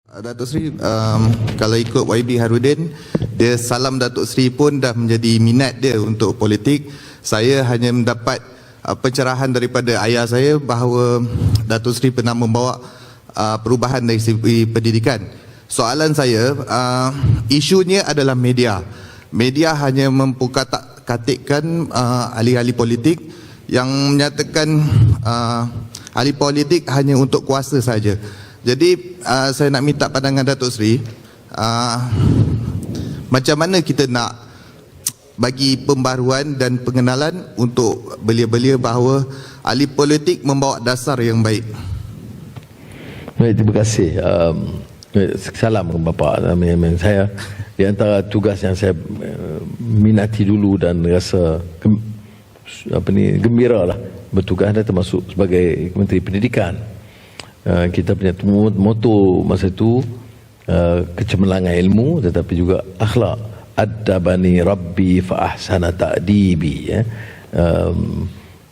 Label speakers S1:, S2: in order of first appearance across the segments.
S1: Datuk Seri, kalau ikut YB Harudin, dia salam Datuk Seri pun dah menjadi minat dia untuk politik. Saya hanya mendapat pencerahan daripada ayah saya bahawa Datuk Seri pernah membawa perubahan dari segi pendidikan. Soalan saya, isunya adalah media. Media hanya mempukatikkan ahli-ahli politik yang menyatakan ahli politik hanya untuk kuasa saja. Jadi saya nak minta pandangan Datuk Seri, macam mana kita nak bagi pembaruan dan pengenalan untuk belia-belia bahawa ahli politik membawa dasar yang baik.
S2: Baik, terima kasih. Salam kepada Bapak. Saya di antara tugas yang saya minati dulu dan rasa gembira lah bertugas adalah termasuk sebagai Menteri Pendidikan. Kita punya moto masa itu kecemerlangan ilmu tetapi juga akhlak. Adabani Rabbi fa ahsana ta'dibi,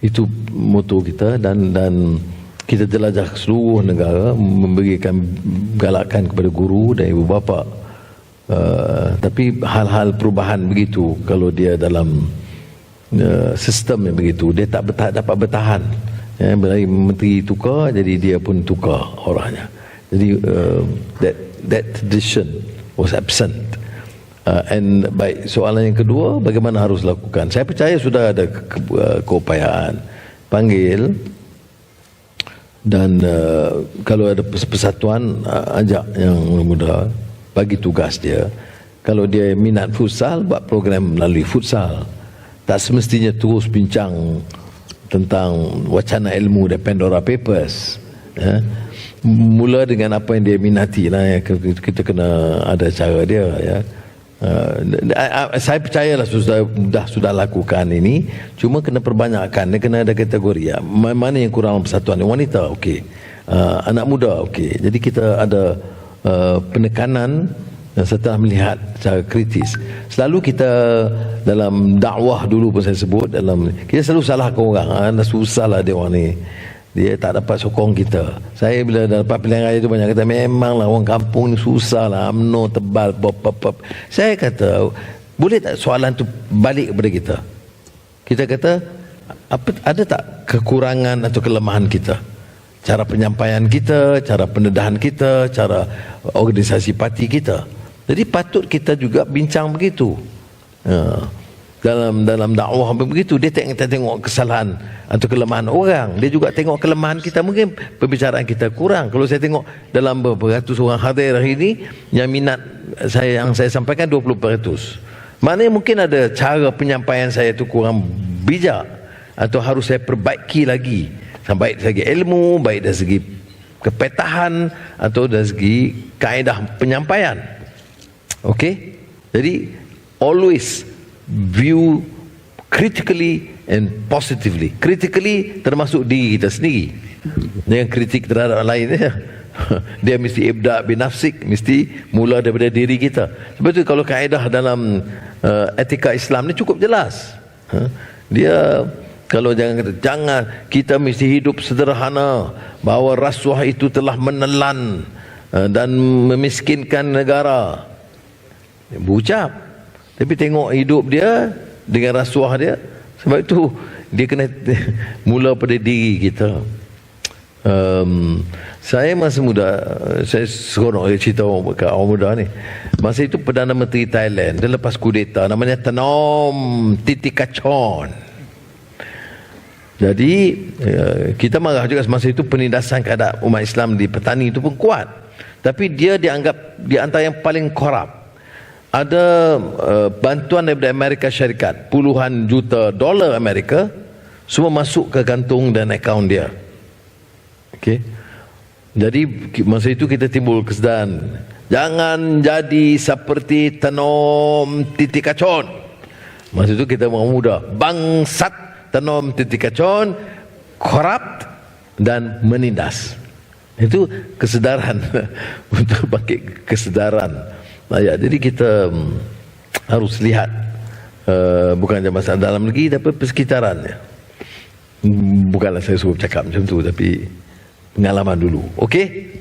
S2: itu moto kita, dan kita jelajah ke seluruh negara memberikan galakan kepada guru dan ibu bapa. Tapi hal-hal perubahan begitu, kalau dia dalam sistem yang begitu, dia tak dapat bertahan. Bila menteri tukar, jadi dia pun tukar orangnya. Jadi that tradition was absent. And baik, soalan yang kedua, bagaimana harus lakukan? Saya percaya sudah ada keupayaan. Panggil, dan kalau ada persatuan, ajak yang muda, bagi tugas dia. Kalau dia minat futsal, buat program melalui futsal. Tak semestinya terus bincang tentang wacana ilmu dan Pandora Papers. Mula dengan apa yang dia minati lah, ya. Kita kena ada cara dia, ya. Saya percayalah sudah lakukan ini, cuma kena perbanyakkan. Dia kena ada kategori, ya. Mana yang kurang persatuan? Wanita, okey. Anak muda, okey. Jadi kita ada penekanan setelah melihat secara kritis. Selalu kita dalam dakwah dulu pun saya sebut, kita selalu salahkan orang. Susahlah dia orang ni, dia tak dapat sokong kita. Saya bila dapat pilihan raya tu banyak kata, memanglah orang kampung ni susahlah, UMNO tebal, pop. Saya kata, boleh tak soalan tu balik kepada kita? Kita kata, ada tak kekurangan atau kelemahan kita? Cara penyampaian kita, cara pendedahan kita, cara organisasi parti kita. Jadi patut kita juga bincang begitu. Dalam dakwah begitu, dia tengok kesalahan atau kelemahan orang, dia juga tengok kelemahan kita. Mungkin pembicaraan kita kurang. Kalau saya tengok dalam beratus orang hadir hari ini, yang minat yang saya sampaikan 20%. Maknanya mungkin ada cara penyampaian saya itu kurang bijak, atau harus saya perbaiki lagi, baik dari segi ilmu, baik dari segi kepetahan, atau dari segi kaedah penyampaian. Okey, jadi always view critically and positively. Critically termasuk diri kita sendiri. Dengan kritik terhadap lain, dia mesti ibda' binafsik, mesti mula daripada diri kita. Sebab itu kalau kaedah dalam etika Islam ni cukup jelas. Dia kalau jangan kita mesti hidup sederhana, bahawa rasuah itu telah menelan dan memiskinkan negara. Berucap, tapi tengok hidup dia dengan rasuah dia. Sebab itu dia kena mula pada diri kita. Saya masa muda, saya seronok cerita kat orang muda ni. Masa itu Perdana Menteri Thailand, dia lepas kudeta, namanya Tanom Titikachon. Jadi kita marah juga semasa itu, penindasan keadaan umat Islam di petani itu pun kuat. Tapi dia dianggap di antara yang paling korup. Ada bantuan daripada Amerika Syarikat, puluhan juta dolar Amerika, semua masuk ke kantung dan akaun dia. Okey. Jadi masa itu kita timbul kesedaran, jangan jadi seperti Tanom Titikachon. Masa itu kita orang muda, bangsat Tanom Titikachon, korup dan menindas. Itu kesedaran untuk bangkit kesedaran. Ya, jadi kita harus lihat bukan saja masalah dalam negeri, tapi persekitarannya. Bukanlah saya suruh cakap macam tu, tapi pengalaman dulu. Okey?